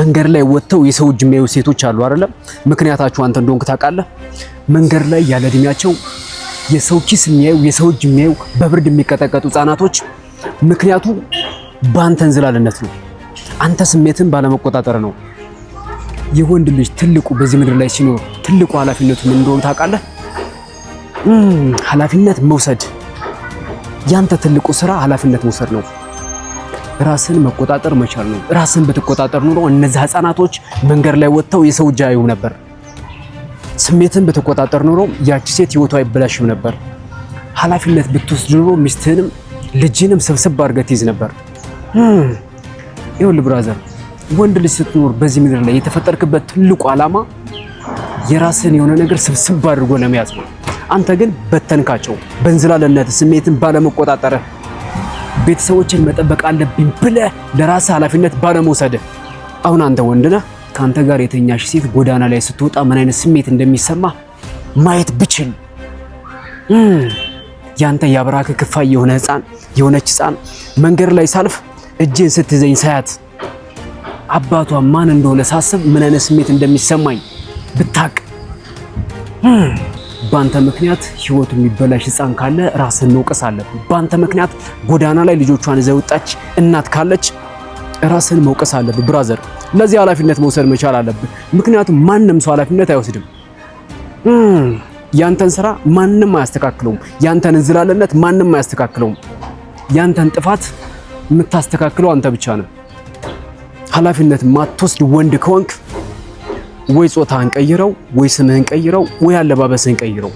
መንገድ ላይ ወጥተው የሰው እጅ የሚያዩ ሴቶች አሉ አይደለም? ምክንያታቸው አንተ እንደሆንክ ታውቃለህ? መንገድ ላይ ያለ እድሜያቸው የሰው ኪስ የሚያዩ የሰው እጅ የሚያዩ በብርድ የሚቀጠቀጡ ህጻናቶች ምክንያቱ በአንተ እንዝላልነት ነው። አንተ ስሜትን ባለመቆጣጠር ነው። የወንድ ልጅ ትልቁ በዚህ ምድር ላይ ሲኖር ትልቁ ኃላፊነቱ ምን እንደሆነ ታውቃለህ? ኃላፊነት መውሰድ። ያንተ ትልቁ ስራ ኃላፊነት መውሰድ ነው። ራስን መቆጣጠር መቻል ነው። ራስን ብትቆጣጠር ኑሮ እነዚህ ህፃናቶች መንገድ ላይ ወጥተው የሰው እጅ አያዩም ነበር። ስሜትን ብትቆጣጠር ኑሮ ያቺ ሴት ህይወቷ አይበላሽም ነበር። ኃላፊነት ብትወስድ ኑሮ ሚስትህንም ልጅንም ስብስብ አድርገህ ትይዝ ነበር። ይኸውልህ ብራዘር፣ ወንድ ልጅ ስትኖር በዚህ ምድር ላይ የተፈጠርክበት ትልቁ ዓላማ የራስን የሆነ ነገር ስብስብ አድርጎ ለመያዝ ነው። አንተ ግን በተንካቸው በእንዝላልነት ስሜትን ባለመቆጣጠር ቤተሰቦችን መጠበቅ አለብኝ ብለህ ለራስህ ኃላፊነት ባለመውሰድህ አሁን አንተ ወንድ ነህ። ካንተ ጋር የተኛሽ ሴት ጎዳና ላይ ስትወጣ ምን አይነት ስሜት እንደሚሰማ ማየት ብችል ያንተ ያብራክ ክፋይ የሆነች ህፃን መንገድ ላይ ሳልፍ እጄን ስትይዘኝ ሳያት አባቷ ማን እንደሆነ ሳስብ ምን አይነት ስሜት እንደሚሰማኝ ብታቅ። ባንተ ምክንያት ህይወቱ የሚበላሽ ህፃን ካለ ራስን መውቀስ አለብህ። ባንተ ምክንያት ጎዳና ላይ ልጆቿን ይዘው ወጣች እናት ካለች ራስን መውቀስ አለብህ ብራዘር። ለዚህ ኃላፊነት መውሰድ መቻል አለብህ። ምክንያቱም ማንም ሰው ኃላፊነት አይወስድም። ያንተን ስራ ማንም አያስተካክለውም። ያንተን እንዝላልነት ማንም አያስተካክለውም። ያንተን ጥፋት የምታስተካክለው አንተ ብቻ ነህ። ኃላፊነት ማትወስድ ወንድ ከሆንክ ወይ ጾታህን ቀይረው፣ ወይ ስምህን ቀይረው፣ ወይ አለባበስህን ቀይረው።